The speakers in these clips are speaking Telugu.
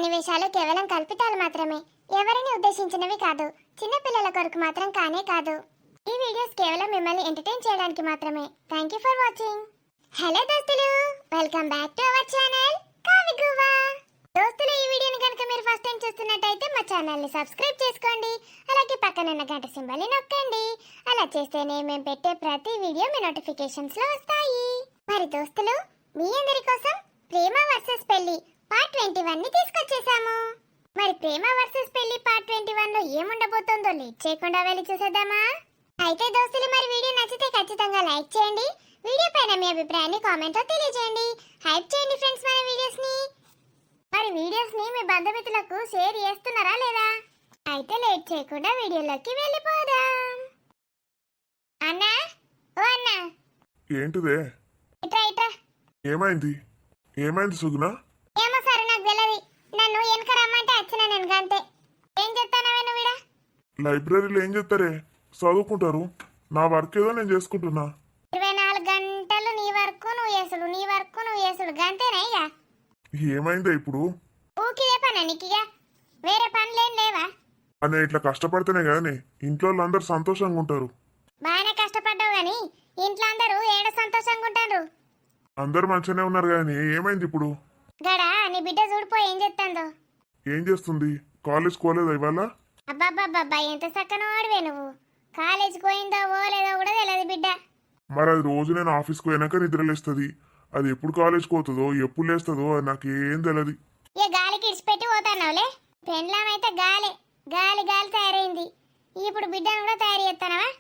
సన్నివేశాలు కేవలం కల్పితాలు మాత్రమే, ఎవరిని ఉద్దేశించినవి కాదు. చిన్న పిల్లల కొరకు మాత్రం కానే కాదు. ఈ వీడియోస్ కేవలం మిమ్మల్ని ఎంటర్టైన్ చేయడానికి మాత్రమే. Thank you for watching. Hello దోస్తులు, welcome back to our channel Kavi Guvva. దోస్తులు, ఈ వీడియోని కనుక మీరు ఫస్ట్ టైం చూస్తున్నట్టయితే మా ఛానల్ ని సబ్స్క్రైబ్ చేసుకోండి. అలాగే పక్కన ఉన్న గంట సింబల్ ని నొక్కండి. అలా చేస్తేనే మేము పెట్టే ప్రతి వీడియో మీ నోటిఫికేషన్స్ లో వస్తాయి. మరి దోస్తులు, మీ అందరి కోసం ప్రేమ వర్సెస్ పెళ్లి పార్ట్ 21 ని తీసుకొచ్చేసాము. మరి ప్రేమ వర్సెస్ పెళ్లి పార్ట్ 21 లో ఏముండబోతుందో లేట్ చేయకుండా వెళ్ళి చూసేద్దామా? అయితే దోస్తులు, మరి వీడియో నచ్చితే ఖచ్చితంగా లైక్ చేయండి. వీడియో పైన మీ అభిప్రాయాన్ని కామెంట్ లో తెలియజేయండి. హైప్ చేయండి ఫ్రెండ్స్ మన వీడియోస్ ని. మరి వీడియోస్ ని మీ బంధుమిత్రులకు షేర్ చేస్తున్నారా లేదా? అయితే లేట్ చేయకుండా వీడియోలోకి వెళ్ళిపోదాం. అన్నా, ఓ అన్నా. ఏంటిదే? ఇట్రా ఇట్రా. ఏమైంది? ఏమైంది సుగుణ? ఏమో సరే, నాకు తెలియదు. నన్ను వెనక రమ్మంటే వచ్చిన నేను అంతే. ఏం చెప్తానవే నువ్వు ఈడ? లైబ్రరీలో ఏం చెప్తారే? చదువుకుంటారు. నా వర్క్ ఏదో నేను చేసుకుంటున్నా. 24 గంటలు నీ వర్క్ నువ్వు చేసుడు, నీ వర్క్ నువ్వు చేసుడు, గంతేనా ఇక? ఏమైందా ఇప్పుడు? ఊకిదే పనా నీకు? ఇక వేరే పనులేం లేవా? అని ఇట్లా కష్టపడితేనే కానీ ఇంట్లో వాళ్ళందరూ సంతోషంగా ఉంటారు. బాగానే కష్టపడ్డావు గాని ఇంట్లో అందరూ ఏడ సంతోషంగా ఉంటారు. అందరు మంచిగానే ఉన్నారు కానీ ఏమైంది ఇప్పుడు? గడా నీ బిడ్డ చూడిపోయి ఏం చెప్తాందో. ఏం చేస్తుంది? కాలేజ్ కోలేదా ఇవాళ? అబ్బాబ్బాబ్బా, ఎంత చక్కన వాడివే నువ్వు. కాలేజీకి పోయిందో పోలేదో కూడా తెలియదు బిడ్డ. మరి అది రోజు నేను ఆఫీస్కి పోయినాక నిద్రలేస్తుంది. అది ఎప్పుడు కాలేజ్కి పోతుందో ఎప్పుడు లేస్తుందో అది నాకు ఏం తెలియదు. ఇక గాలికి ఇడిచిపెట్టి పోతాన్నావులే. పెండ్లామైతే గాలి గాలి గాలి తయారైంది. ఇప్పుడు బిడ్డను కూడా తయారు చేస్తానవా?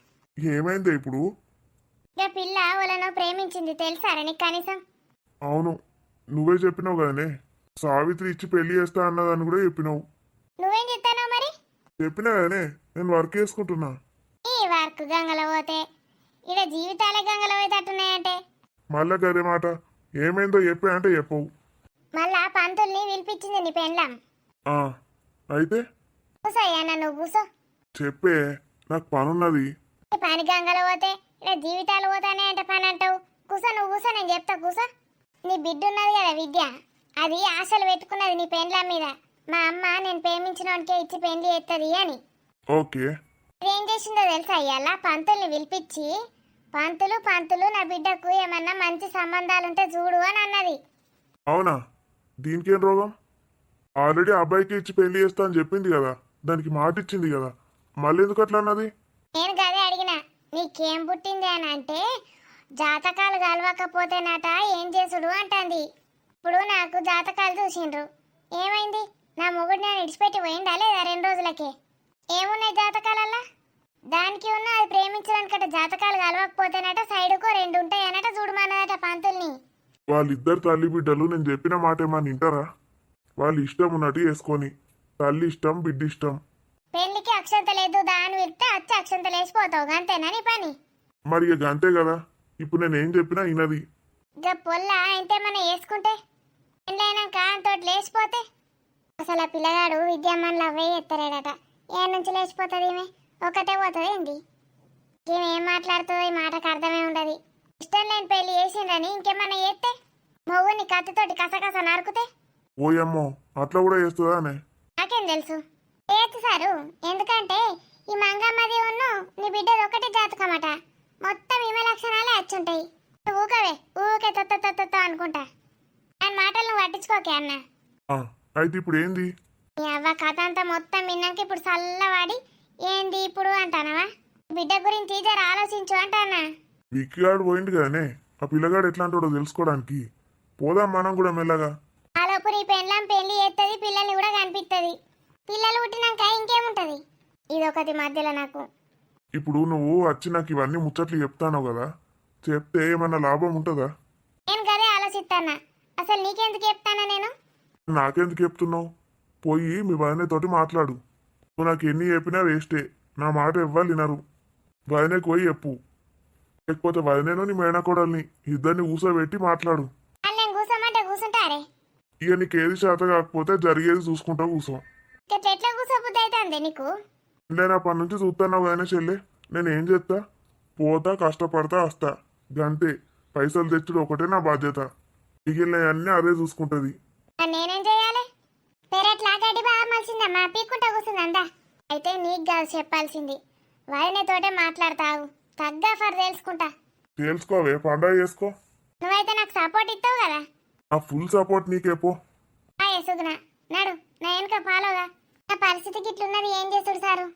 ఏమైందా ఇప్పుడు? ఇక పిల్ల వాళ్ళను ప్రేమించింది, తెలుసారా నీకు కనీసం? అవును, నువ్వే చెప్పినావు కదనే. సావిత్రి ఇచ్చి పెళ్లి చేస్తా అన్నదాన్ని కూడా చెప్పినావు. నువ్వేం చెప్తానో మరి? చెప్పినా కదనే, నేను వర్క్ చేసుకుంటున్నా. ఈ వర్క్ గంగలో పోతే ఇక జీవితాలే గంగలో పోయేటట్టున్నాయంటే. మళ్ళా గదే మాట. ఏమైందో చెప్పే అంటే చెప్పవు. మళ్ళా పంతుల్ని పిలిపించింది నీ పెండ్లాం. అయితే కూసయ్యా, నువ్వు కూసో. చెప్పే, నాకు పనున్నది. ఈ పని గంగలో పోతే ఇక జీవితాలు పోతానే అంటే పని అంటావు. కూసో, నువ్వు కూసో, నేను చెప్తా కూసో. నీ బిడ్డ ఉన్నది కదా విద్య, అది ఆశలు పెట్టుకున్నది నీ పెండ్లాం మీద. మా అమ్మ నేను ప్రేమించిన వానికే ఇచ్చి పెళ్లి చేస్తుంది అని. ఓకే. ఏం చేసిందో తెలుసా? ఇవాళ పంతుల్ని పిలిపించి, పంతులు పంతులు నా బిడ్డకు ఏమన్నా మంచి సంబంధాలుంటే చూడు అని అన్నది. అవునా? దీనికేం రోగం? ఆల్రెడీ అబ్బాయికి ఇచ్చి పెళ్లి చేస్తా అని చెప్పింది కదా, దానికి మాట ఇచ్చింది కదా, మళ్ళీ ఎందుకు అట్లా అన్నది? నేను గదే అడిగిన, నీకేం పుట్టింది అని అంటే జాతకాలు కలవకపోతేనట ఏం చేసుడు అంటుంది. ఇప్పుడు నాకు జాతకాలు చూసిండ్రు, ఏమైంది? నా మొగుడు నేను ఇడిచిపెట్టి పోయిందా లేదా 2 రోజులకే? ఏమున్నాయి జాతకాలల్లా? దానికి ఉన్న అది ప్రేమించడానికట జాతకాలు కలవకపోతేనట సైడుకో 2 ఉంటాయి అనట చూడమన్నదట పంతుల్ని. వాళ్ళిద్దరు తల్లి బిడ్డలు నేను చెప్పిన మాట ఏమని వింటారా? వాళ్ళు ఇష్టం ఉన్నట్టు చేసుకొని, తల్లి ఇష్టం బిడ్డ ఇష్టం. పెళ్లికి అక్షంత లేదు దాని విరితే వచ్చి అక్షంత లేచిపోతావు, అంతేనా నీ పని? మరి ఇక అంతే కదా. ఇప్పుడు నేను ఏం చెప్పినా వినది. ఇక పొల్ల అయితే మనం వేసుకుంటే పెళ్ళైనాక తోటి లేచిపోతే అసలు ఆ పిల్లగాడు విద్యామన్లు అవే ఎత్తరాడట. ఏ నుంచి లేచిపోతుంది ఈమె? ఒకటే పోతుంది ఏంది? ఈమె ఏం మాట్లాడుతుందో ఈ మాటకు అర్థమే ఉండదు. ఇష్టం లేని పెళ్లి చేసిండ్రని ఇంకేమన్నా చేస్తే, మొగుని కత్తితోటి కసకస నరుకుతే? ఓయమ్మో, అట్లా కూడా చేస్తుందా అనే? నాకేం తెలుసు. చేయొచ్చు సారు, ఎందుకంటే ఈ మంగమ్మది ఉన్ను నీ బిడ్డది ఒకటే జాతకమట. మొత్తం ఈమె లక్షణాలే వచ్చుంటాయి. ఊకవే, ఊకే తొత్త అనుకుంటా. దాని మాటలు నువ్వు పట్టించుకోకే అన్న. అయితే ఇప్పుడు ఏంది? నీ అవ్వ కథ అంతా మొత్తం విన్నాక ఇప్పుడు చల్లవాడి ఏంది ఇప్పుడు అంటానవా? బిడ్డ గురించి జర ఆలోచించు అంటానా. విక్కిగాడు పోయింది కదనే, ఆ పిల్లగాడు ఎట్లాంటాడో తెలుసుకోవడానికి. పోదాం మనం కూడా మెల్లగా. ఆలోపు నీ పెళ్ళాం పెళ్లి చేస్తుంది, పిల్లల్ని కూడా కనిపిస్తుంది. పిల్లలు పుట్టినాక ఇంకేముంటది? ఇదొకటి మధ్యలో నాకు. ఇప్పుడు నువ్వు వచ్చి నాకు ఇవన్నీ ముచ్చట్లు చెప్తాను కదా, చెప్తే ఏమన్నా లాభం ఉంటుందా? నేను గదే ఆలోచిస్తానా. అసలు నీకెందుకు చెప్తానా నేను? నాకెందుకు చెప్తున్నావు? పోయి మీ వదినతోటి మాట్లాడు. నువ్వు నాకు ఎన్ని చెప్పినా వేస్టే, నా మాట ఎవ్వరు వినరు. వదినకి పోయి చెప్పు. లేకపోతే వదినేను నీ మేనకోడల్ని ఇద్దరిని కూసోబెట్టి మాట్లాడు. నేను కూసోమంటే కూసుంటారే. ఇక నీకు ఏది చేత కాకపోతే జరిగేది చూసుకుంటా కూసో. ఎట్లా కూసోబుద్ధి అవుతుంది నీకు? నేను అప్పటి నుంచి చూస్తున్నావు కానీ చెల్లె, నేను ఏం చేస్తా? పోతా, కష్టపడతా, వస్తా, గంతే. పైసలు తెచ్చుడు ఒకటే నా బాధ్యత, మిగిలినవన్నీ అదే చూసుకుంటది. నేనేం చేయాలి? పేరట ఎట్లా గడ్డి బాగా మలిసిందమ్మా పీక్కుంటా కూర్చుందందా అయితే నీకు కాదు చెప్పాల్సింది వదినతోటే మాట్లాడతావు తగ్గా ఫర్ తెలుసుకుంటా తెలుసుకోవే పండగ చేసుకో. నువ్వైతే నాకు సపోర్ట్ ఇస్తావు కదా నా ఫుల్ సపోర్ట్ నీకే పో. సుగుణ నాడు నా వెనుక ఫాలోగా నా పరిస్థితికి ఇట్లున్నది ఏం చేస్తుడు సారు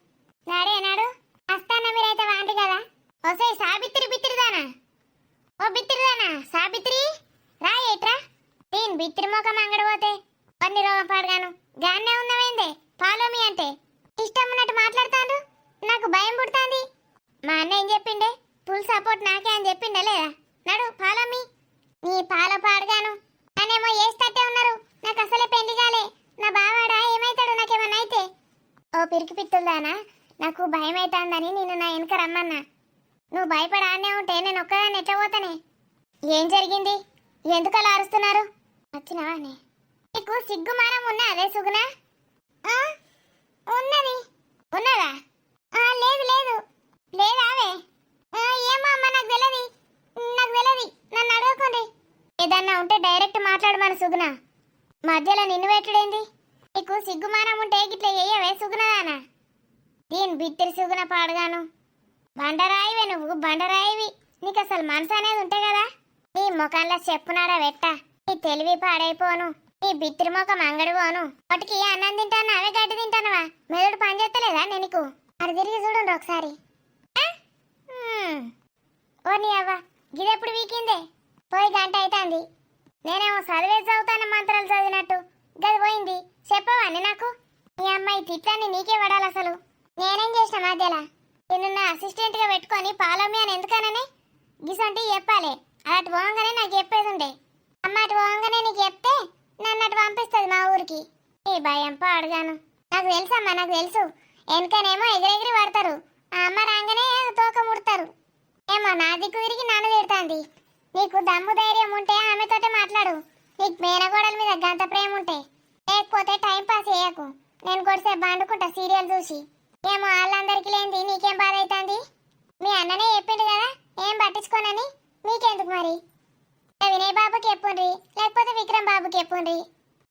నాడే నాడు వస్తానా మీరైతే వాంటి కదా వసే సాబిత్రి బిత్తిరిదానా ఓ బిత్తిరిదానా సాబిత్రి రా ఏట్రా దీని బిత్తిరి మొఖం అంగడి పోతే కొన్ని రోగం పాడగాను గాన్నే ఉన్నవేందే ఫాలో మీ అంటే ఇష్టం ఉన్నట్టు మాట్లాడతాను నాకు భయం పుడుతుంది మా అన్న ఏం చెప్పిండే ఫుల్ సపోర్ట్ నాకే అని చెప్పిండే లేదా నడు ఫాలో మీ నీ పాల పాడగాను నేనేమో ఏస్తట్టే ఉన్నారు నాకు అసలే పెళ్లి కాలే నా బావాడా ఏమైతాడు నాకేమన్నా అయితే ఓ పిరికి పిత్తుల్దానా నాకు భయం అవుతుందని నేను నా వెనక రమ్మన్నా నువ్వు భయపడానే ఉంటే నేను ఒక్కదాన్ని ఎట్లా పోతానే ఏం జరిగింది ఎందుకు అలా అరుస్తున్నారు వచ్చినవానే నీకు సిగ్గుమానం ఉన్నా అదే సుగుణ ఉన్నది ఉన్నదా లేదు లేదు లేదావే ఏమో అమ్మ నాకు తెలియదు నన్ను అడగకండి ఏదన్నా ఉంటే డైరెక్ట్ మాట్లాడమని సుగుణ మధ్యలో నిన్ను పెట్టుడేంది నీకు సిగ్గుమానం ఉంటే గిట్ల చెయ్యవే సుగుణదానా దీని బిత్తిరి సుగుణ పాడగాను బండరాయివే నువ్వు బండరాయివి నీకు అసలు మనసు అనేది ఉంటే కదా నీ ముఖంలో చెప్పునారా వెట్ట నీ తెలివి పాడైపోను నీ బిత్తిరి ముఖం అంగడి పోను వాటికి అన్నం తింటాను అవే గడ్డి తింటానవా మెదడు పని చేస్తలేదా నీకు అది తిరిగి చూడండి ఒకసారి ఓ నీ అవ్వ గిదెప్పుడు వీకిందే పోయి గంట అవుతుంది నేనేమో చదువుతాను మంత్రాలు చదివినట్టు గది పోయింది చెప్పవాన్ని నాకు నీ అమ్మాయి తిట్లని నీకే పడాలి అసలు నేనేం చేసిన మధ్యలో నిన్ను నా అసిస్టెంట్ గా పెట్టుకొని పాలమ్మి అని ఎందుకనని గిసంటి చెప్పాలి అటు పోగానే నాకు చెప్పేది ఉండే అమ్మ అటు పోగానే నీకు చెప్తే నన్ను అటు పంపిస్తుంది మా ఊరికి ఈ భయం పాడుగాను నాకు తెలుసు అమ్మ నాకు తెలుసు వెనకనేమో ఎగిరెగిరి పడతారు ఆ అమ్మ రాగానే తోక ముడతారు ఏమో నా దిక్కు తిరిగి నన్ను తిడుతుంది నీకు దమ్ము ధైర్యం ఉంటే ఆమెతోటే మాట్లాడు నీకు మేనగోడల మీద గంత ప్రేమ ఉంటే లేకపోతే టైం పాస్ చేయకు నేను కొడిసే బండుకుంటా సీరియల్ చూసి ఏమో వాళ్ళందరికీ లేనిది నీకేం బాధ అవుతుంది మీ అన్ననే చెప్పిండు కదా ఏం పట్టించుకోనని మీకెందుకు మరి వినయ్ బాబుకి చెప్పుండ్రి లేకపోతే విక్రమ్ బాబుకి చెప్పుండ్రి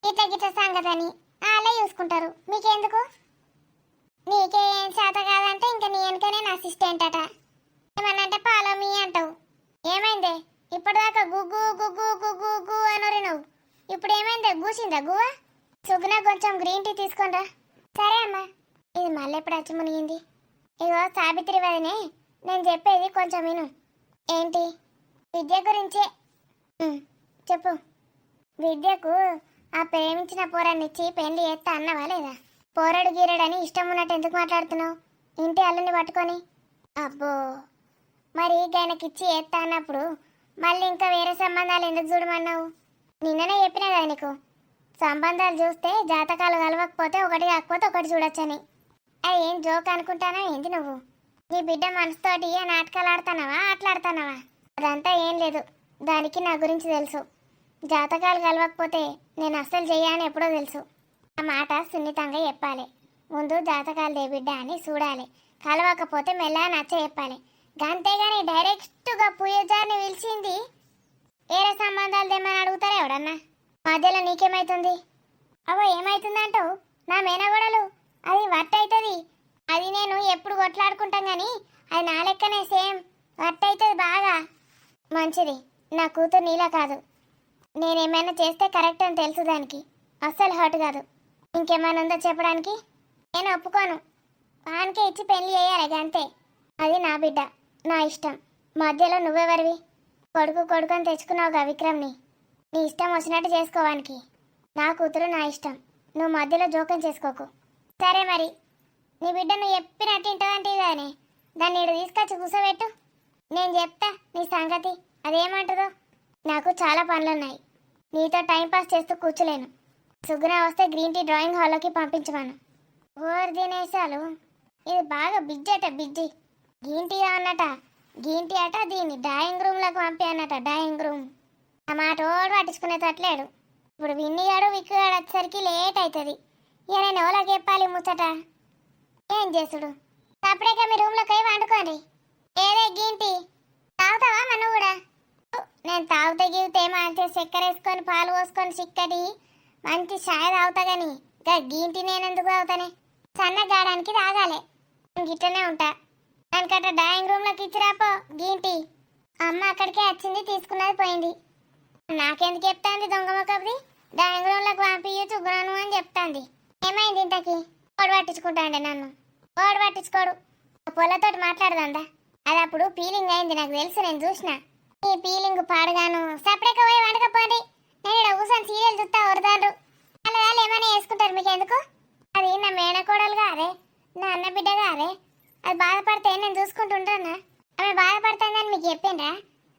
గిట్ల గిట్ల సంగతి అని వాళ్ళే చూసుకుంటారు మీకెందుకు నీకే ఏం చేత కాదంటే ఇంకా నీ వెనుకనే నా అసిస్టెంట్ అట ఏమన్నంటే పాలో మీ అంటావు ఏమైందే ఇప్పటిదాకా గుగ్గు గుగ్గు గుగ్గు గుగ్గు అనరు నువ్వు ఇప్పుడు ఏమైందే గూసిందా గువ్వ సుగుణ కొంచెం గ్రీన్ టీ తీసుకుంటా సరే అమ్మా ఇది మళ్ళీ ఎప్పుడు వచ్చి మునిగింది ఇగో సావిత్రి వదినే నేను చెప్పేది కొంచెం విను ఏంటి విద్య గురించే చెప్పు విద్యకు ఆ ప్రేమించిన పోరాన్నిచ్చి పెళ్లి చేస్తా అన్నవా లేదా పోరాడు గీరాడని ఇష్టం ఉన్నట్టు ఎందుకు మాట్లాడుతున్నావు ఇంటి అల్లుని పట్టుకొని అబ్బో మరి ఆయనకిచ్చి చేస్తా అన్నప్పుడు మళ్ళీ ఇంకా వేరే సంబంధాలు ఎందుకు చూడమన్నావు నిన్ననే చెప్పినా కదా నీకు సంబంధాలు చూస్తే జాతకాలు కలవకపోతే ఒకటి కాకపోతే ఒకటి చూడొచ్చని అది ఏం జోక్ అనుకుంటానా ఏంటి నువ్వు నీ బిడ్డ మనసుతోటి ఏ నాటకాలు ఆడుతున్నావా ఆటలాడుతున్నావా అదంతా ఏం లేదు దానికి నా గురించి తెలుసు జాతకాలు కలవకపోతే నేను అస్సలు చెయ్యని ఎప్పుడో తెలుసు ఆ మాట సున్నితంగా చెప్పాలి ముందు జాతకాలు దే బిడ్డ అని చూడాలి కలవకపోతే మెల్లగా నచ్చ చెప్పాలి అంతేగాని డైరెక్ట్గా పూజారిని పిలిచింది వేరే సంబంధాలు తెమ్మని అడుగుతారా ఎవడన్నా మధ్యలో నీకేమైతుంది అవో ఏమైతుందంటావు నా మేనగోడలు అది వట్ అవుతుంది అది నేను ఎప్పుడు కొట్లాడుకుంటాం కానీ అది నా లెక్కనే సేమ్ వట్ అవుతుంది బాగా మంచిది నా కూతురు నీలా కాదు నేనేమైనా చేస్తే కరెక్ట్ అని తెలుసు దానికి అస్సలు హర్ట్ కాదు ఇంకేమైనా ఉందో చెప్పడానికి నేను ఒప్పుకోను వానికే ఇచ్చి పెళ్లి చేయాలి అంతే అది నా బిడ్డ నా ఇష్టం మధ్యలో నువ్వెవరివి కొడుకు అని తెచ్చుకున్నావుగా విక్రమ్ని నీ ఇష్టం వచ్చినట్టు చేసుకోవానికి నా కూతురు నా ఇష్టం నువ్వు మధ్యలో జోక్యం చేసుకోకు సరే మరి నీ బిడ్డ నువ్వు చెప్పినట్టు ఇంటదంటే కానీ దాన్ని ఇటు తీసుకొచ్చి కూర్చోబెట్టు నేను చెప్తా నీ సంగతి అదేమంటుందో నాకు చాలా పనులున్నాయి నీతో టైంపాస్ చేస్తూ కూర్చోలేను సుగుణ వస్తే గ్రీన్ టీ డ్రాయింగ్ హాల్లోకి పంపించమను ఓర్ దినేశాలు ఇది బాగా బిజ్జట బిజ్జి గ్రీన్ టీ అన్నట గ్రీన్ టీ అట దీన్ని డ్రాయింగ్ రూమ్లోకి పంపి అన్నట డ్రాయింగ్ రూమ్ ఆ మాట ఓడు పట్టించుకునేటట్లేడు ఇప్పుడు విన్నిగాడు విక్కుగాడు వచ్చేసరికి లేట్ అవుతుంది ఇక నేను ఎవరికి చెప్పాలి ముచ్చట ఏం చేసుడు అప్పుడేక మీ రూమ్లోకి పోయి వండుకోండి ఏదే గ్రీన్ టీ తాగుతావా మన కూడా నేను తాగుతా గీగితే మంచిగా చక్కెర వేసుకొని పాలు పోసుకొని చిక్కటి మంచి ఛాయ్ తాగుతా కానీ గీంటి నేనెందుకు తాగుతానే సన్నగాడానికి తాగాలి గిట్టనే ఉంటా దానికట్ట డ్రాయింగ్ రూమ్లోకి ఇచ్చిరాపో గీంటి అమ్మ అక్కడికే వచ్చింది తీసుకున్నది పోయింది నాకెందుకు చెప్తాంది దొంగ మొక్కది డ్రాయింగ్ రూమ్లోకి పంపియ్యి చుగ్గురాను అని చెప్తాంది ఏమైంది ఇంతకి ఓడి పట్టించుకుంటాండే నన్ను ఓడి పట్టించుకోడు పొలతోటి మాట్లాడదందా అది అప్పుడు పీలింగ్ అయింది నాకు తెలుసు నేను చూసిన ఈ పీలింగ్ పాడుగాను సపరేట్గా పోయి వండకపోండి నేను ఇక్కడ కూర్చొని సీరియల్ చూస్తా వరదాడు వాళ్ళు ఏమైనా వేసుకుంటారు మీకు ఎందుకు అది నా మేనకోడలు గారే నా అన్న బిడ్డ గారే అది బాధపడితే నేను చూసుకుంటుంటానా ఆమె బాధపడుతుందని మీకు చెప్పిండ్రా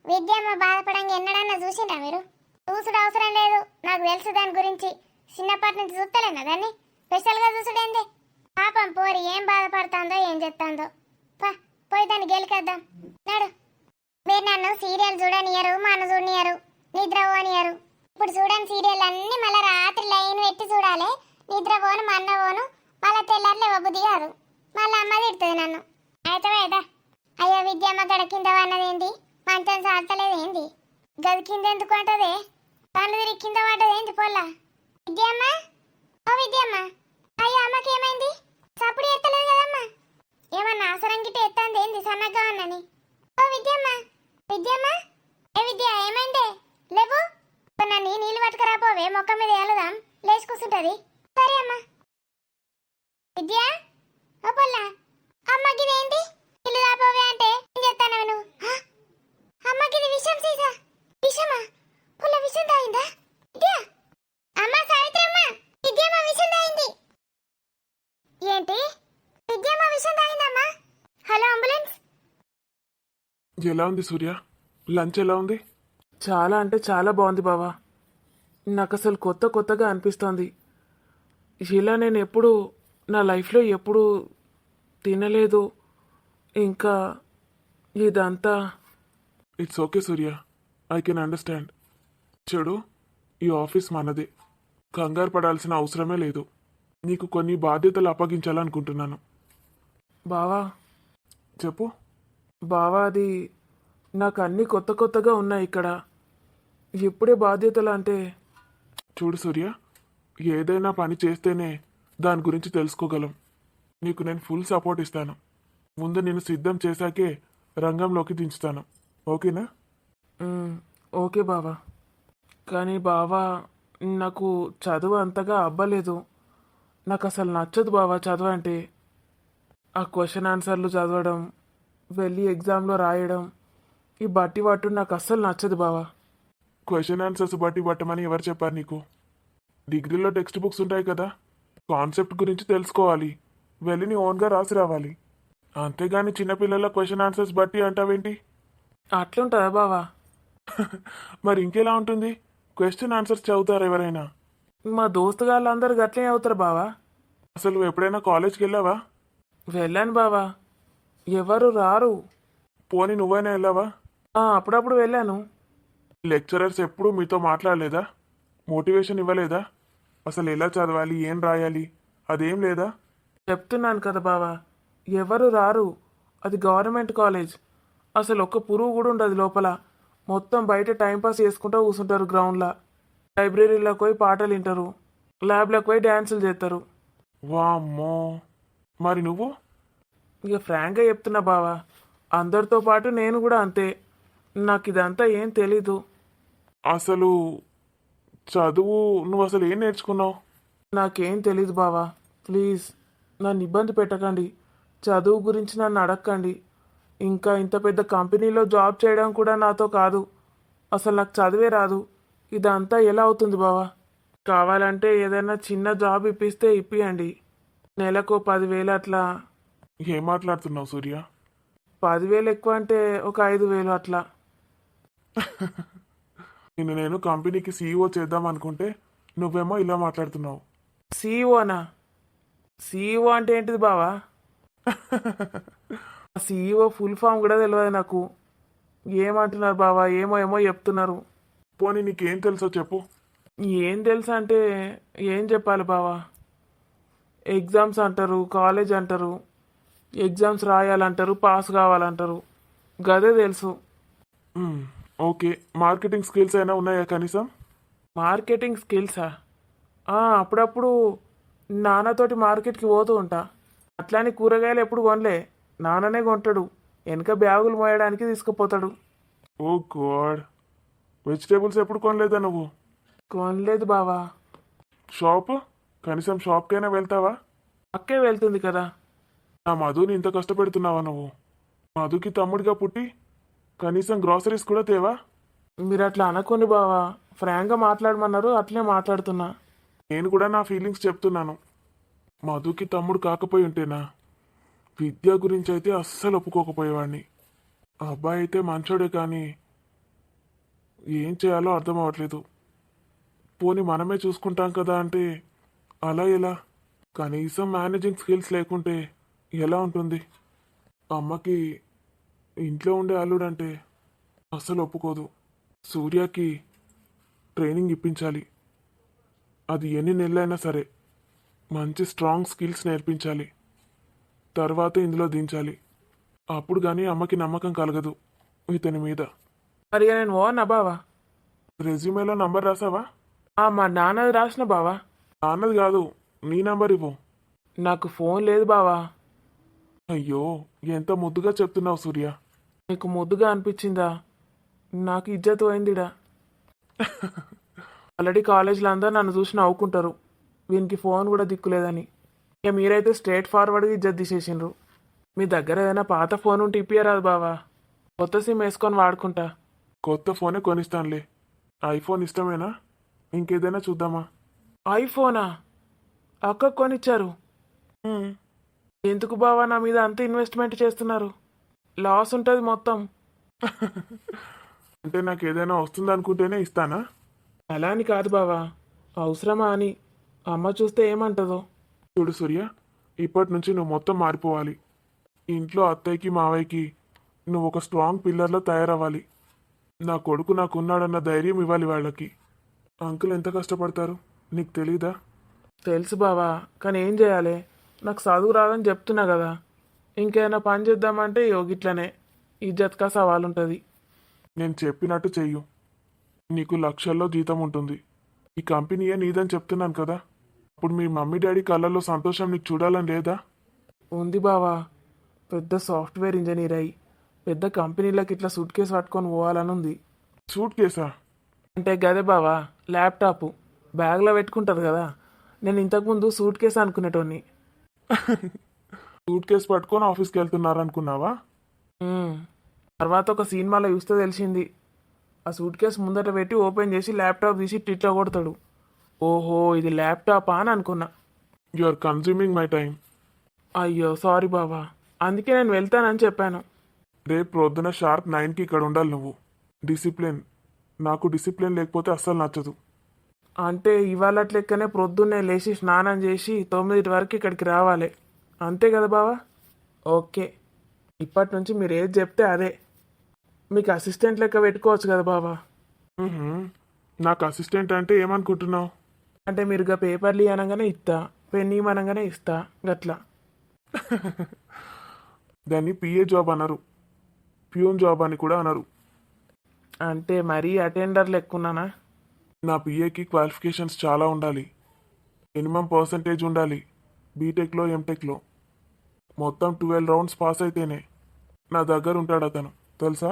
విద్యమ్మ బాధపడంగా ఎన్నడన్నా చూసిండ్రా మీరు చూసుడు అవసరం లేదు నాకు తెలుసు దాని గురించి చిన్నప్పటి నుంచి చూస్తలేనా దాన్ని స్పెషల్గా చూసుడేంది పాపం పోరి ఏం బాధపడుతుందో ఏం చెప్తాందో పోయి దాన్ని గెలికేద్దాం నాడు మీరు నన్ను సీరియల్ చూడనియరు మన చూడనియరు నిద్ర పోనియరు ఇప్పుడు చూడని సీరియల్ అన్ని మళ్ళీ రాత్రి లైన్ పెట్టి చూడాలి నిద్ర పోను మన్న పోను మళ్ళీ తెల్లారులు ఇవ్వబుద్ధి కాదు మళ్ళీ అమ్మ తిడుతుంది నన్ను అయితే వేదా అయ్యో విద్యమ్మ గడ కింద పన్నదేంటి మంచం సాల్తలేదు ఏంది గది కింద ఎందుకు అంటదే కళ్ళు తిరిగి కింద పడ్డదేంటి పొల్ల విద్యమ్మ ఓ విద్యమ్మ అయ్యో అమ్మకి ఏమైంది సప్పుడు ఎత్తలేదు కదమ్మా ఏమన్నా ఆసరం గిట్ట ఎత్తంది ఏంది సన్నగా ఉన్నని ఓ విద్యమ్మ విద్యమ్మ ఏ విద్య ఏమైందే లేవు నన్ను నీళ్ళు పట్టుకురాపోవే మొక్క మీద ఏలదాం లేచి కూర్చుంటది సరే అమ్మా విద్య ఓ పొల్ల అమ్మకి ఇదేంటి నీళ్ళు రాపోవే అంటే ఏం చేస్తాను నువ్వు అమ్మకి ఇది విషం సీసా విషమా పుల్ల విషం తాగిందా విద్య అమ్మ సావిత్రమ్మ విద్యమ్మ విషం తాగింది ఏంటి విద్యమ్మ విషం తాగిందమ్మా హలో అంబులెన్స్ ఎలా ఉంది సూర్య లంచ్ ఎలా ఉంది చాలా అంటే చాలా బాగుంది బావా నాకు అసలు కొత్తగా అనిపిస్తోంది ఇలా నేను ఎప్పుడు నా లైఫ్లో ఎప్పుడు తినలేదు ఇంకా ఇదంతా it's okay Surya I can understand చూడు ఈ ఆఫీస్ మనదే కంగారు పడాల్సిన అవసరమే లేదు నీకు కొన్ని బాధ్యతలు అప్పగించాలనుకుంటున్నాను బావా చెప్పు బావా అది నాకు అన్నీ కొత్తగా ఉన్నాయి ఇక్కడ ఎప్పుడే బాధ్యతలు అంటే చూడు సూర్య ఏదైనా పని చేస్తేనే దాని గురించి తెలుసుకోగలం నీకు నేను ఫుల్ సపోర్ట్ ఇస్తాను ముందు నేను సిద్ధం చేశాకే రంగంలోకి దించుతాను ఓకేనా ఓకే బావా కానీ బావా నాకు చదువు అంతగా అవ్వలేదు నాకు అసలు నచ్చదు బావా చదువు అంటే ఆ క్వశ్చన్ ఆన్సర్లు చదవడం వెళ్ళి ఎగ్జామ్లో రాయడం ఈ బట్టి పట్టు నాకు అస్సలు నచ్చదు బావా క్వశ్చన్ ఆన్సర్స్ బట్టి పట్టమని ఎవరు చెప్పారు నీకు డిగ్రీలో టెక్స్ట్ బుక్స్ ఉంటాయి కదా కాన్సెప్ట్ గురించి తెలుసుకోవాలి వెళ్ళి నీ ఓన్గా రాసి రావాలి అంతేగాని చిన్నపిల్లల క్వశ్చన్ ఆన్సర్స్ బట్టి అంటావేంటి అట్లుంటుందా బావా మరి ఇంకెలా ఉంటుంది క్వశ్చన్ ఆన్సర్స్ చదువుతారు ఎవరైనా మా దోస్తు వాళ్ళందరూ గట్లే అవుతారు బావా అసలు నువ్వు ఎప్పుడైనా కాలేజ్కి వెళ్ళావా వెళ్ళాను బావా ఎవరు రారు పోనీ నువ్వైనా వెళ్ళావా అప్పుడప్పుడు వెళ్ళాను లెక్చరర్స్ ఎప్పుడూ మీతో మాట్లాడలేదా మోటివేషన్ ఇవ్వలేదా అసలు ఎలా చదవాలి ఏం రాయాలి అదేం లేదా చెప్తున్నాను కదా బావా ఎవరు రారు అది గవర్నమెంట్ కాలేజ్ అసలు ఒక్క పురుగు కూడా ఉండదు లోపల మొత్తం బయట టైంపాస్ చేసుకుంటూ కూర్చుంటారు గ్రౌండ్లో లైబ్రరీలోకి పోయి పాటలు వింటారు ల్యాబ్లోకి పోయి డ్యాన్సులు చేస్తారు వామ్మో మరి నువ్వు ఇక ఫ్రాంక్గా చెప్తున్నా బావా అందరితో పాటు నేను కూడా అంతే నాకు ఇదంతా ఏం తెలీదు అసలు చదువు నువ్వు అసలు ఏం నేర్చుకున్నావు నాకేం తెలీదు బావా ప్లీజ్ నన్ను ఇబ్బంది పెట్టకండి చదువు గురించి నన్ను అడగకండి ఇంకా ఇంత పెద్ద కంపెనీలో జాబ్ చేయడం కూడా నాతో కాదు అసలు నాకు చదివే రాదు ఇదంతా ఎలా అవుతుంది బావా కావాలంటే ఏదైనా చిన్న జాబ్ ఇప్పిస్తే ఇప్పియండి నెలకు 10,000 అట్లా ఏం మాట్లాడుతున్నావు సూర్య 10,000 ఎక్కువ అంటే ఒక 5,000 అట్లా నేను కంపెనీకి సీఈఓ చేద్దాం అనుకుంటే నువ్వేమో ఇలా మాట్లాడుతున్నావు సీఈఓనా సీఈఓ అంటే ఏంటిది బావా సీఈఓ ఫుల్ ఫామ్ కూడా తెలియదు నాకు ఏమంటున్నారు బావా ఏమో చెప్తున్నారు పోనీ నీకేం తెలుసో చెప్పు ఏం తెలుసు అంటే ఏం చెప్పాలి బావా ఎగ్జామ్స్ అంటారు కాలేజ్ అంటారు ఎగ్జామ్స్ రాయాలంటారు పాస్ కావాలంటారు గదే తెలుసు ఓకే మార్కెటింగ్ స్కిల్స్ అయినా ఉన్నాయా కనీసం మార్కెటింగ్ స్కిల్సా అప్పుడప్పుడు నాన్నతోటి మార్కెట్కి పోతూ ఉంటా. అట్లాని కూరగాయలు ఎప్పుడు కొనలే, నాన్ననే కొంటాడు. వెనక బ్యాగులు మోయడానికి తీసుకుపోతాడు. ఓ గాడ్, వెజిటేబుల్స్ ఎప్పుడు కొనలేదా నువ్వు? కొనలేదు బావా. షాప్, కనీసం షాప్కైనా వెళ్తావా? అక్కే వెళ్తుంది కదా. నా మధుని ఇంత కష్టపెడుతున్నావా నువ్వు? మధుకి తమ్ముడిగా పుట్టి కనీసం గ్రాసరీస్ కూడా తేవా? మీరు అట్లా అనుకోండి బావా, ఫ్రాంక్గా మాట్లాడమన్నారు, అట్లే మాట్లాడుతున్నా. నేను కూడా నా ఫీలింగ్స్ చెప్తున్నాను. మధుకి తమ్ముడు కాకపోయి ఉంటేనా విద్య గురించి అయితే అస్సలు ఒప్పుకోకపోయేవాడిని. ఆ అబ్బాయి అయితే మంచోడే, కానీ ఏం చేయాలో అర్థం అవ్వట్లేదు. పోనీ మనమే చూసుకుంటాం కదా అంటే అలా ఎలా? కనీసం మేనేజింగ్ స్కిల్స్ లేకుంటే ఎలా ఉంటుంది? అమ్మకి ఇంట్లో ఉండే అల్లుడంటే అస్సలు ఒప్పుకోదు. సూర్యకి ట్రైనింగ్ ఇప్పించాలి. అది ఎన్ని నెలలైనా సరే మంచి స్ట్రాంగ్ స్కిల్స్ నేర్పించాలి. తర్వాత ఇందులో దించాలి. అప్పుడు కానీ అమ్మకి నమ్మకం కలగదు ఇతని మీద. మరి ఇక నేను ఓనా బావా? రెజ్యూమేలో నంబర్ రాసావా? మా నాన్నది రాసిన బావా. అన్నది కాదు, నీ నంబర్ ఇవ్వు. నాకు ఫోన్ లేదు బావా. అయ్యో, ఎంత ముద్దుగా చెప్తున్నావు సూర్య. నీకు ముద్దుగా అనిపించిందా? నాకు ఇజ్జత్ పోయిందిడా. ఆల్రెడీ కాలేజీలో అందరూ నన్ను చూసి నవ్వుకుంటారు, వీనికి ఫోన్ కూడా దిక్కులేదని. ఇక మీరైతే స్ట్రేట్ ఫార్వర్డ్గా ఇజ్జత్ తీసేసిండ్రు. మీ దగ్గర ఏదైనా పాత ఫోన్ ఉంటే ఇప్పియరాదు బావా, కొత్త సిమ్ వేసుకొని వాడుకుంటా. కొత్త ఫోనే కొనిస్తానులే. ఐఫోన్ ఇష్టమేనా? ఇంకేదైనా చూద్దామా? ఐఫోనా? అక్క కొనిచ్చారు. ఎందుకు బావా నా మీద అంత ఇన్వెస్ట్మెంట్ చేస్తున్నారు? లాస్ ఉంటుంది మొత్తం. అంటే నాకు ఏదైనా వస్తుంది అనుకుంటేనే ఇస్తానా? అలా అని కాదు బావా, అవసరమా అని. అమ్మ చూస్తే ఏమంటుందో. చూడు సూర్య, ఇప్పటి నుంచి నువ్వు మొత్తం మారిపోవాలి. ఇంట్లో అత్తయ్యకి మావయ్యకి నువ్వు ఒక స్ట్రాంగ్ పిల్లర్లో తయారవ్వాలి. నా కొడుకు నాకున్నాడన్న ధైర్యం ఇవ్వాలి వాళ్ళకి. అంకుల్ ఎంత కష్టపడతారు నీకు తెలీదా? తెలుసు బావా, కానీ ఏం చేయాలి? నాకు చదువు రాదని చెప్తున్నా కదా. ఇంకేమైనా పని చేద్దామంటే యోగిట్లనే ఇజ్జత్కా సవాల్ ఉంటుంది. నేను చెప్పినట్టు చెయ్యు. నీకు లక్షల్లో జీతం ఉంటుంది. ఈ కంపెనీయే నీదని చెప్తున్నాను కదా. అప్పుడు మీ మమ్మీ డాడీ కళ్ళల్లో సంతోషం నీకు చూడాలని లేదా? ఉంది బావా, పెద్ద సాఫ్ట్వేర్ ఇంజనీర్ అయ్యి పెద్ద కంపెనీలకు ఇట్లా సూట్ కేసు పట్టుకొని పోవాలని ఉంది. సూట్ కేసా? అంటే గదే బావా, ల్యాప్టాప్ బ్యాగ్లో పెట్టుకుంటుంది కదా. నేను ఇంతకుముందు సూట్ కేసు అనుకునేటోని. సూట్ కేసు పట్టుకొని ఆఫీస్కి వెళ్తున్నారనుకున్నావా? తర్వాత ఒక సినిమాలో చూస్తే తెలిసింది, ఆ సూట్ కేసు ముందట పెట్టి ఓపెన్ చేసి ల్యాప్టాప్ తీసి టిట్లో కొడతాడు. ఓహో, ఇది ల్యాప్టాపా అని అనుకున్నా. You are consuming my time. అయ్యో సారీ బావా, అందుకే నేను వెళ్తానని చెప్పాను. రేపు ప్రొద్దున షార్ప్ 9కి ఇక్కడ ఉండాలి నువ్వు. డిసిప్లిన్. నాకు డిసిప్లిన్ లేకపోతే అస్సలు నచ్చదు. అంటే ఇవాళ లెక్కనే ప్రొద్దున్నే లేచి స్నానం చేసి 9 వరకు ఇక్కడికి రావాలి, అంతే కదా బావా? ఓకే, ఇప్పటి నుంచి మీరు ఏది చెప్తే అదే. మీకు అసిస్టెంట్ లెక్క పెట్టుకోవచ్చు కదా బావా. నాకు అసిస్టెంట్ అంటే ఏమనుకుంటున్నావు? అంటే మీరుగా పేపర్లు అనగానే ఇస్తా, పెన్ ఇవ్వనగానే ఇస్తా, గట్లా. దాన్ని పిఏ జాబ్ అనరు, ప్యూన్ జాబ్ అని కూడా అనరు. అంటే మరీ అటెండర్లు ఎక్కున్నానా? నా పిఏకి క్వాలిఫికేషన్స్ చాలా ఉండాలి. మినిమం పర్సంటేజ్ ఉండాలి. బీటెక్లో ఎంటెక్లో మొత్తం 12 రౌండ్స్ పాస్ అయితేనే నా దగ్గర ఉంటాడు అతను, తెలుసా?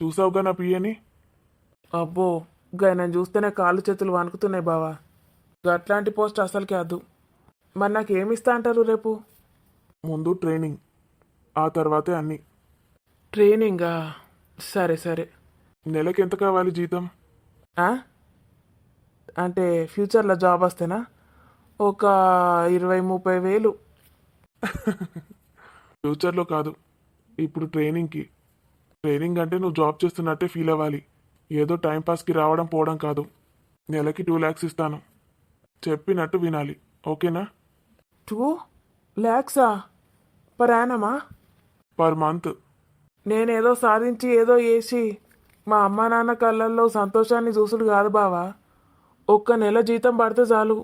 చూసావుగా నా పిఏని? అబ్బో, నేను చూస్తేనే కాళ్ళు చేతులు వణుకుతున్నాయి బావా. అట్లాంటి పోస్ట్ అసలుకి వద్దు. మరి నాకు ఏమి ఇస్తా అంటారు రేపు? ముందు ట్రైనింగ్, ఆ తర్వాతే అన్నీ. ట్రైనింగా? సరే సరే. నెలకి ఎంత కావాలి జీతం? ఆ? అంటే ఫ్యూచర్లో జాబ్ వస్తేనా? ఒక 20-30 వేలు. ఫ్యూచర్లో కాదు, ఇప్పుడు ట్రైనింగ్కి. ట్రైనింగ్ అంటే నువ్వు జాబ్ చేస్తున్నట్టే ఫీల్ అవ్వాలి. ఏదో టైంపాస్కి రావడం పోవడం కాదు. నెలకి 2 lakhs ఇస్తాను. చెప్పినట్టు వినాలి, ఓకేనా? 2 lakhs పర్ యానమా? Per month. నేనేదో సాధించి ఏదో చేసి మా అమ్మ నాన్న కళ్ళల్లో సంతోషాన్ని చూసుడు కాదు బావా. ఒక్క నెల జీతం పడితే చాలు,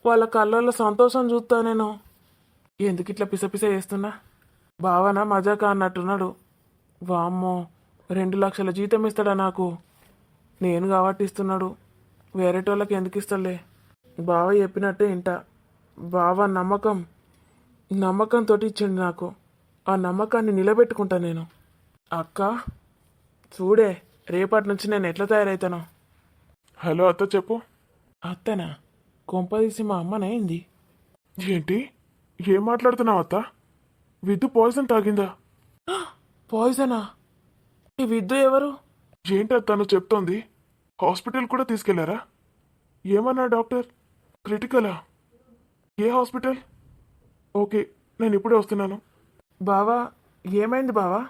వాళ్ళ కళ్ళల్లో సంతోషం చూస్తా నేను. ఎందుకు ఇట్లా పిసపిస చేస్తున్నా? బావనా మజాకా అన్నట్టున్నాడు. వామ్మో, 2 లక్షల జీతం ఇస్తాడా నాకు? నేను కాబట్టి ఇస్తున్నాడు, వేరేటోళ్ళకి ఎందుకు ఇస్తలే. బావ చెప్పినట్టే ఇంట. బావా నమ్మకంతో ఇచ్చిండు నాకు. ఆ నమ్మకాన్ని నిలబెట్టుకుంటా నేను. అక్క చూడే, రేపటి నుంచి నేను ఎట్లా తయారవుతానో. హలో అత్త చెప్పు. అత్తనా? కొంపదీసి మా అమ్మనైంది. ఏంటి? ఏం మాట్లాడుతున్నావు అత్త? విద్దు పాయిజన్ తాగిందా? పాయిజనా? ఈ విద్య ఎవరు? ఏంటి అత్త నువ్వు చెప్తోంది? హాస్పిటల్ కూడా తీసుకెళ్లారా? ఏమన్నా డాక్టర్? క్రిటికలా? ఏ హాస్పిటల్? ఓకే, నేను ఇప్పుడే వస్తున్నాను. బావా ఏమైంది బావా?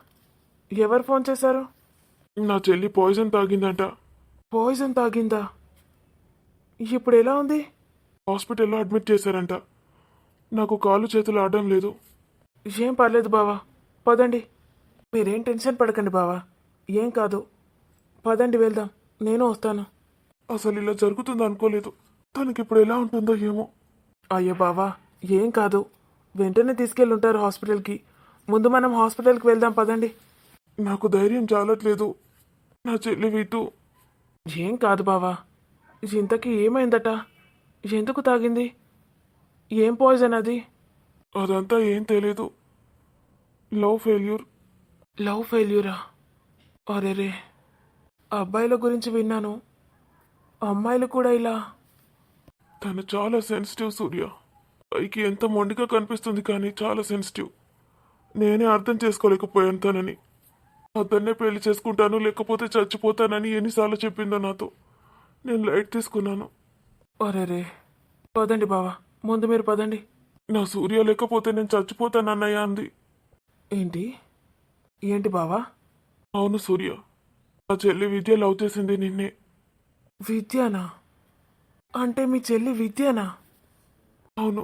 ఎవరు ఫోన్ చేశారు? నా చెల్లి పాయిజన్ తాగిందంట. పాయిజన్ తాగిందా? ఇప్పుడు ఎలా ఉంది? హాస్పిటల్లో అడ్మిట్ చేశారంట. నాకు కాళ్ళు చేతులు ఆడడం లేదు. ఏం పర్లేదు బావా, పదండి. మీరేం టెన్షన్ పడకండి బావా, ఏం కాదు. పదండి వెళ్దాం, నేను వస్తాను. అసలు ఇలా జరుగుతుంది అనుకోలేదు. తనకి ఇప్పుడు ఎలా ఉంటుందో ఏమో. అయ్యో బావా, ఏం కాదు. వెంటనే తీసుకెళ్ళుంటారు హాస్పిటల్కి. ముందు మనం హాస్పిటల్కి వెళ్దాం, పదండి. నాకు ధైర్యం చాలట్లేదు. నా చెల్లి వీటు. ఏం కాదు బావా. ఇంతకీ ఏమైందట? ఎందుకు తాగింది? ఏం పాయిజన్ అది? అదంతా ఏం తెలీదు. Love failure. లవ్ ఫెయిల్యూరా? అరేరే, అబ్బాయిల గురించి విన్నాను, అమ్మాయిలు కూడా ఇలా. తను చాలా సెన్సిటివ్ సూర్య. పైకి ఎంత మొండిగా కనిపిస్తుంది కానీ చాలా సెన్సిటివ్. నేనే అర్థం చేసుకోలేకపోయాను తనని. అతన్నే పెళ్లి చేసుకుంటాను లేకపోతే చచ్చిపోతానని ఎన్నిసార్లు చెప్పిందో నాతో. నేను లైట్ తీసుకున్నాను. అరేరే, పదండి బావా, ముందు మీరు పదండి. నా సూర్య లేకపోతే నేను చచ్చిపోతానన్నయ్య అంది. ఏంటి ఏంటి బావా? అవును సూర్య, నా చెల్లి విద్య లవ్ చేసింది నిన్నే. విద్యానా? అంటే మీ చెల్లి విద్యానా? అవును,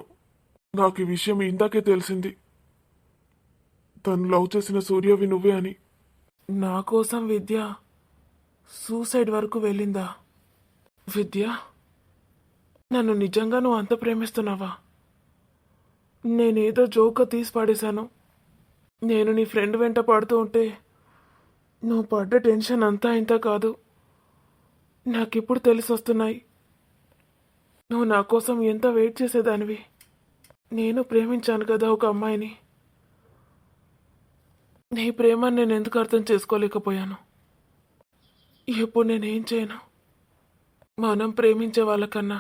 నాకు ఈ విషయం ఇందాకే తెలిసింది. తను లవ్ చేసిన సూర్యవి నువ్వే అని. నా కోసం విద్య సూసైడ్ వరకు వెళ్ళిందా? విద్య, నన్ను నిజంగా నువ్వు అంత ప్రేమిస్తున్నావా? నేనేదో జోక్గా తీసి పాడేశాను. నేను నీ ఫ్రెండ్ వెంట పడుతూ ఉంటే నువ్వు పడ్డ టెన్షన్ అంతా ఇంత కాదు. నాకిప్పుడు తెలిసి వస్తున్నాయి నువ్వు నా కోసం ఎంత వెయిట్ చేసేదానివి. నేను ప్రేమించాను కదా ఒక అమ్మాయిని. నీ ప్రేమను నేను ఎందుకు అర్థం చేసుకోలేకపోయాను? ఇప్పుడు నేనేం చేయను? మనం ప్రేమించే వాళ్ళకన్నా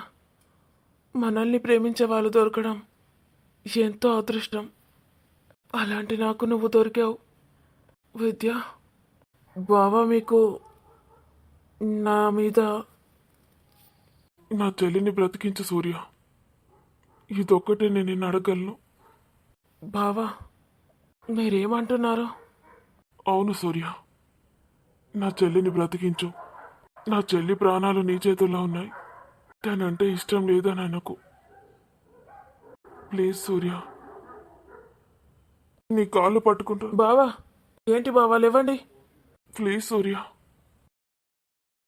మనల్ని ప్రేమించే వాళ్ళు దొరకడం ఎంతో అదృష్టం. అలాంటి నాకు నువ్వు దొరికావు విద్య. బావా మీకు నా మీద. నా చెల్లిని బ్రతికించు సూర్య. ఇదొక్కటే నేను నిన్ను అడగలను. బావా మీరేమంటున్నారు? అవును సూర్య, నా చెల్లిని బ్రతికించు. నా చెల్లి ప్రాణాలు నీ చేతుల్లో ఉన్నాయి. తనంటే ఇష్టం లేదని నాకు. ప్లీజ్ సూర్య, నీ కాళ్ళు పట్టుకుంటా. బావా ఏంటి బావా, లేవండి. ప్లీజ్ సూర్య.